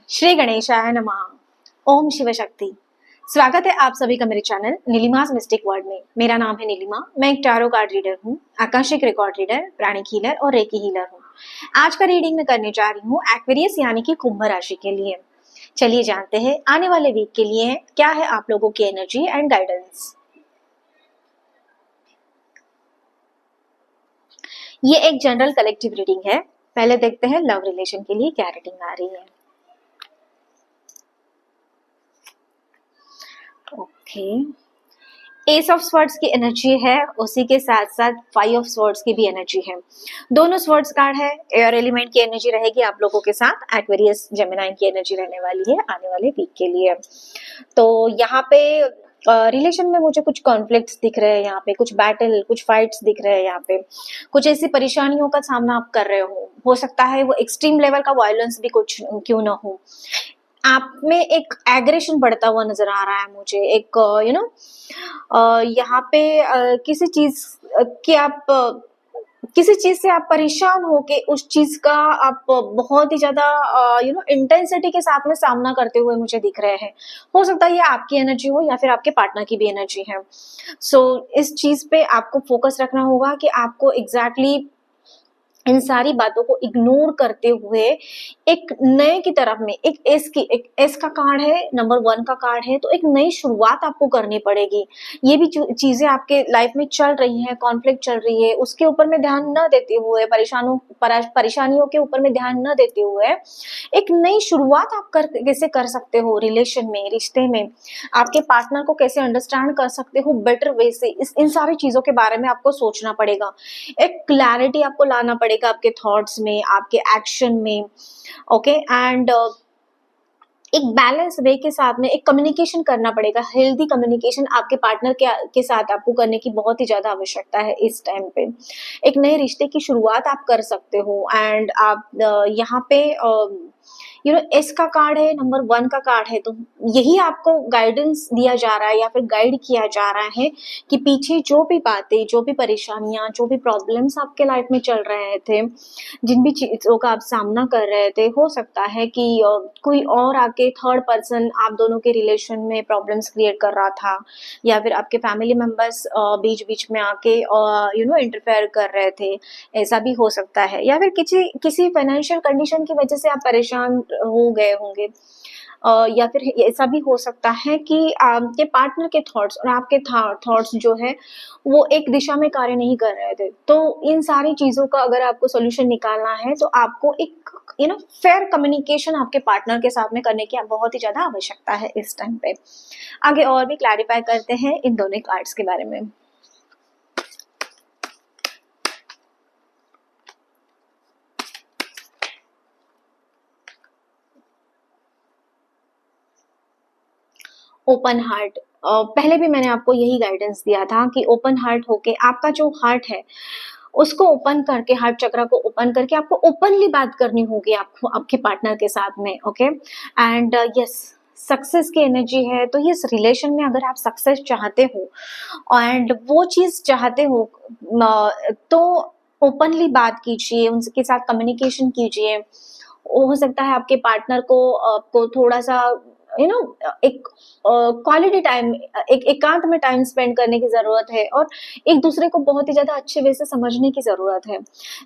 श्री गणेशाय नमः। ओम शिव शक्ति। स्वागत है आप सभी का मेरे चैनल नीलिमास मिस्टिक वर्ल्ड में। मेरा नाम है नीलिमा। मैं एक टैरो कार्ड रीडर हूँ, आकाशिक रिकॉर्ड रीडर, प्राणिक हीलर और रेकी हीलर हूँ। आज का रीडिंग मैं करने जा रही हूँ एक्वेरियस यानी कि कुंभ राशि के लिए। चलिए जानते हैं आने वाले वीक के लिए क्या है आप लोगों की एनर्जी एंड गाइडेंस। ये एक जनरल कलेक्टिव रीडिंग है। पहले देखते हैं लव रिलेशन के लिए क्या रीडिंग आ रही है। ओके, एस ऑफ स्वर्ड्स की एनर्जी है, उसी के साथ साथ फाइव ऑफ स्वर्ड्स की भी एनर्जी है। दोनों स्वर्ड्स कार्ड है। एयर एलिमेंट की एनर्जी रहेगी आप लोगों के साथ। एक्वेरियस जेमिनी की एनर्जी रहने वाली है आने वाले वीक के लिए। तो यहाँ पे रिलेशन में मुझे कुछ कॉन्फ्लिक्ट्स दिख रहे हैं, यहाँ पे कुछ बैटल, कुछ फाइट्स दिख रहे हैं, यहाँ पे कुछ ऐसी परेशानियों का सामना आप कर रहे हो सकता है वो एक्सट्रीम लेवल का वायलेंस भी कुछ क्यों ना हो। आप में एक एग्रेशन बढ़ता हुआ नजर आ रहा है मुझे। एक यहाँ पे किसी चीज की आप किसी चीज से आप परेशान होके उस चीज का आप बहुत ही ज्यादा इंटेंसिटी के साथ में सामना करते हुए मुझे दिख रहे हैं। हो सकता है ये आपकी एनर्जी हो या फिर आपके पार्टनर की भी एनर्जी है। सो इस चीज पे आपको फोकस रखना होगा कि आपको एग्जैक्टली इन सारी बातों को इग्नोर करते हुए एक नए की तरफ में एक एस का कार्ड है, नंबर 1 का कार्ड है, तो एक नई शुरुआत आपको करनी पड़ेगी। ये भी चीजें आपके लाइफ में चल रही हैं, कॉन्फ्लिक्ट चल रही है, उसके ऊपर में ध्यान न देते हुए, परेशानियों के ऊपर में ध्यान न देते हुए एक नई शुरुआत आप कैसे कर सकते हो रिलेशन में, रिश्ते में, आपके पार्टनर को कैसे अंडरस्टैंड कर सकते हो बेटर वे से, इन सारी चीजों के बारे में आपको सोचना पड़ेगा। एक क्लैरिटी आपको लाना पड़ेगा आपके थॉट्स में, आपके एक्शन में। ओके, एंड एक बैलेंस वे के साथ में एक कम्युनिकेशन करना पड़ेगा। हेल्दी कम्युनिकेशन आपके पार्टनर के साथ आपको करने की बहुत ही ज्यादा आवश्यकता है इस टाइम पे। एक नए रिश्ते की शुरुआत आप कर सकते हो। एंड आप यहाँ पे एस का कार्ड है, नंबर 1 का कार्ड है, तो यही आपको गाइडेंस दिया जा रहा है या फिर गाइड किया जा रहा है कि पीछे जो भी बातें, जो भी परेशानियां, जो भी प्रॉब्लम्स आपके लाइफ में चल रहे थे, जिन भी चीजों का आप सामना कर रहे थे, हो सकता है कि कोई और आके थर्ड पर्सन आप दोनों के रिलेशन में प्रॉब्लम्स क्रिएट कर रहा था, या फिर आपके फैमिली मेंबर्स बीच बीच में आके इंटरफेयर कर रहे थे, ऐसा भी हो सकता है। या फिर किसी फाइनेंशियल कंडीशन की वजह से आप परेशान हो गए होंगे, या फिर ऐसा भी हो सकता है कि आपके पार्टनर के थॉट्स और आपके थॉट्स जो है वो एक दिशा में कार्य नहीं कर रहे थे। तो इन सारी चीजों का अगर आपको सोल्यूशन निकालना है तो आपको एक फेयर कम्युनिकेशन आपके पार्टनर के साथ में करने की बहुत ही ज्यादा आवश्यकता है इस टाइम पे। आगे और भी क्लैरिफाई करते हैं इन दोनों कार्ड्स के बारे में। ओपन हार्ट, पहले भी मैंने आपको यही गाइडेंस दिया था कि ओपन हार्ट होके आपका जो हार्ट है उसको ओपन करके, हार्ट चक्र को ओपन करके आपको ओपनली बात करनी होगी आपको आपके पार्टनर के साथ में। ओके, एंड यस, सक्सेस की एनर्जी है। तो इस रिलेशन में अगर आप सक्सेस चाहते हो एंड वो चीज चाहते हो तो ओपनली बात कीजिए, उनके साथ कम्युनिकेशन कीजिए। हो सकता है आपके पार्टनर को आपको थोड़ा सा एक क्वालिटी टाइम, एक एकांत में टाइम स्पेंड करने की जरूरत है और एक दूसरे को बहुत ही ज्यादा अच्छे वे से समझने की जरूरत है।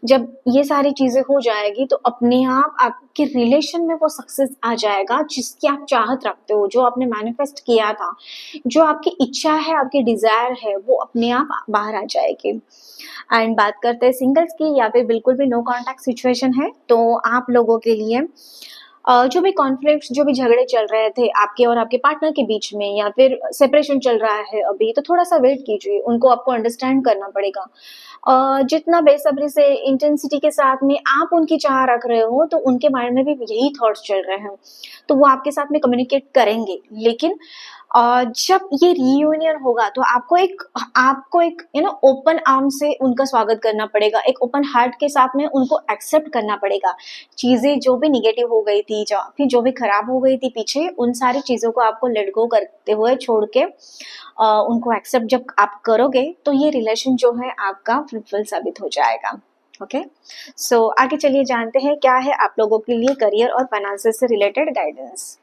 जब ये सारी चीजें हो जाएगी तो अपने आप आपके रिलेशन में वो सक्सेस आ जाएगा जिसकी आप चाहत रखते हो, जो आपने मैनिफेस्ट किया था, जो आपकी इच्छा है, आपकी डिजायर है, वो अपने आप बाहर आ जाएगी। एंड बात करते हैं सिंगल्स की, या फिर बिल्कुल भी नो कॉन्टैक्ट सिचुएशन है, तो आप लोगों के लिए जो भी कॉन्फ्लिक्ट, जो भी झगड़े चल रहे थे आपके और आपके पार्टनर के बीच में, या फिर सेपरेशन चल रहा है अभी, तो थोड़ा सा वेट कीजिए, उनको आपको अंडरस्टैंड करना पड़ेगा। जितना बेसब्री से, इंटेंसिटी के साथ में आप उनकी चाह रख रहे हो तो उनके माइंड में भी यही थॉट्स चल रहे हैं, तो वो आपके साथ में कम्युनिकेट करेंगे। लेकिन जब ये रीयूनियन होगा तो आपको एक ओपन आर्म से उनका स्वागत करना पड़ेगा, एक ओपन हार्ट के साथ में उनको एक्सेप्ट करना पड़ेगा। चीजें जो भी निगेटिव हो गई थी, जो भी खराब हो गई थी पीछे, उन सारी चीजों को आपको लेट गो करते हुए, छोड़ के उनको एक्सेप्ट जब आप करोगे तो ये रिलेशन जो है आपका फ्रूटफुल साबित हो जाएगा। ओके, सो आगे चलिए जानते हैं क्या है आप लोगों के लिए करियर और फाइनेंसेस से related guidance.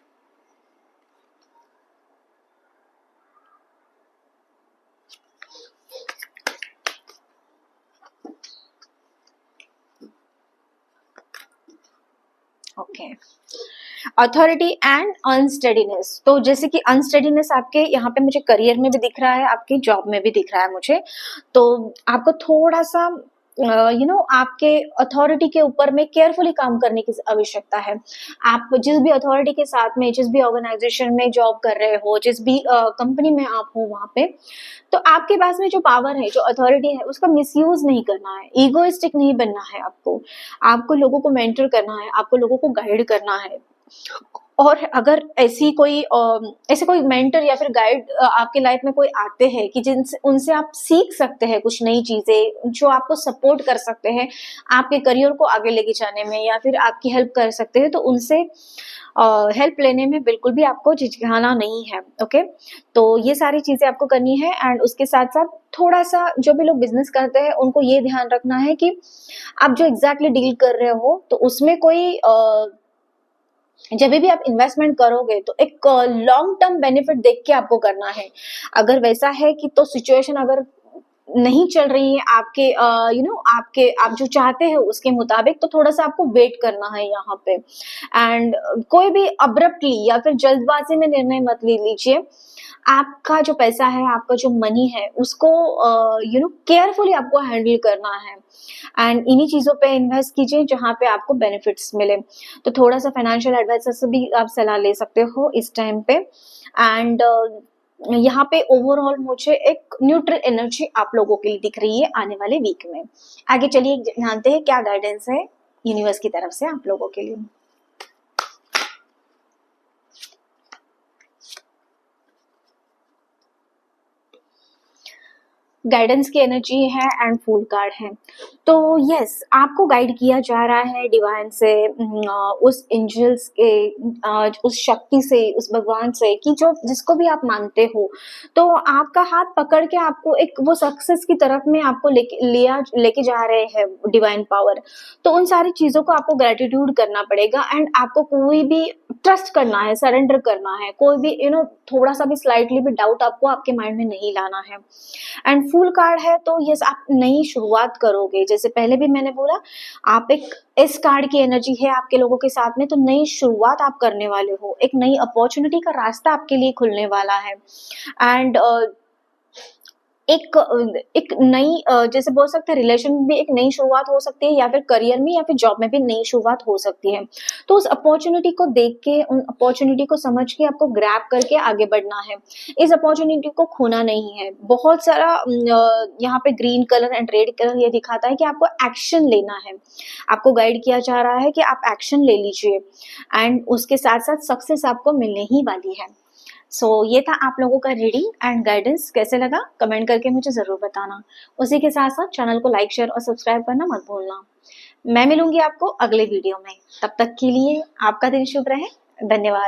Okay, authority and unsteadiness. तो जैसे कि अनस्टेडीनेस आपके यहाँ पे मुझे करियर में भी दिख रहा है, आपकी जॉब में भी दिख रहा है मुझे। तो आपको थोड़ा सा आपके अथॉरिटी के ऊपर में केयरफुली काम करने की आवश्यकता है। आप जिस भी अथॉरिटी के साथ में, जिस भी ऑर्गेनाइजेशन में जॉब कर रहे हो, जिस भी कंपनी में आप हो वहां पे, तो आपके पास में जो पावर है, जो अथॉरिटी है, उसका मिसयूज नहीं करना है, ईगोइस्टिक नहीं बनना है। आपको लोगों को मेंटर करना है, आपको लोगों को गाइड करना है। और अगर ऐसे कोई मेंटर या फिर गाइड आपके लाइफ में कोई आते हैं कि जिनसे उनसे आप सीख सकते हैं कुछ नई चीजें, जो आपको सपोर्ट कर सकते हैं आपके करियर को आगे लेके जाने में, या फिर आपकी हेल्प कर सकते हैं, तो उनसे हेल्प लेने में बिल्कुल भी आपको झिझकाना नहीं है। ओके, तो ये सारी चीजें आपको करनी है। एंड उसके साथ साथ थोड़ा सा जो भी लोग बिजनेस करते हैं उनको ये ध्यान रखना है कि आप जो एग्जैक्टली डील कर रहे हो, तो उसमें कोई जब भी आप इन्वेस्टमेंट करोगे तो एक लॉन्ग टर्म बेनिफिट देख के आपको करना है। अगर वैसा है कि तो सिचुएशन अगर नहीं चल रही है आपके आप जो चाहते हैं उसके मुताबिक, तो थोड़ा सा आपको वेट करना है यहाँ पे। एंड कोई भी अब्रप्टली या फिर जल्दबाजी में निर्णय मत ले लीजिए। आपका जो पैसा है, आपका जो मनी है, उसको केयरफुली आपको हैंडल करना है। एंड इन्हीं चीजों पे इन्वेस्ट कीजिए जहां पे आपको बेनिफिट्स मिले। तो थोड़ा सा फाइनेंशियल एडवाइजर से भी आप सलाह ले सकते हो इस टाइम पे। एंड यहाँ पे ओवरऑल मुझे एक न्यूट्रल एनर्जी आप लोगों के लिए दिख रही है आने वाले वीक में। आगे चलिए जानते हैं क्या गाइडेंस है यूनिवर्स की तरफ से आप लोगों के लिए। गाइडेंस की एनर्जी है एंड फूल कार्ड है। तो यस, आपको गाइड किया जा रहा है डिवाइन से, उस एंजल्स के, उस शक्ति से, उस भगवान से, कि जो जिसको भी आप मानते हो, तो आपका हाथ पकड़ के आपको एक वो सक्सेस की तरफ में आपको लेके जा रहे हैं डिवाइन पावर। तो उन सारी चीजों को आपको ग्रेटिट्यूड करना पड़ेगा। एंड आपको कोई भी ट्रस्ट करना है, सरेंडर करना है, कोई भी थोड़ा सा भी स्लाइटली भी डाउट आपको आपके माइंड में नहीं लाना है। एंड फूल कार्ड है, तो यस, आप नई शुरुआत करोगे। जैसे पहले भी मैंने बोला, आप एक इस कार्ड की एनर्जी है आपके लोगों के साथ में, तो नई शुरुआत आप करने वाले हो, एक नई अपॉर्चुनिटी का रास्ता आपके लिए खुलने वाला है। एंड एक नई जैसे बोल सकते हैं रिलेशन में भी एक नई शुरुआत हो सकती है, या फिर करियर में या फिर जॉब में भी नई शुरुआत हो सकती है। तो उस अपॉर्चुनिटी को देख के, उन अपॉर्चुनिटी को समझ के आपको ग्रैब करके आगे बढ़ना है। इस अपॉर्चुनिटी को खोना नहीं है। बहुत सारा यहाँ पे green colour and red colour ये दिखाता है कि आपको एक्शन लेना है। आपको गाइड किया जा रहा है कि आप एक्शन ले लीजिए। एंड उसके साथ साथ सक्सेस आपको मिलने ही वाली है। ये था आप लोगों का रीडिंग एंड गाइडेंस। कैसे लगा कमेंट करके मुझे जरूर बताना। उसी के साथ साथ चैनल को लाइक, शेयर और सब्सक्राइब करना मत भूलना। मैं मिलूंगी आपको अगले वीडियो में। तब तक के लिए आपका दिन शुभ रहे। धन्यवाद।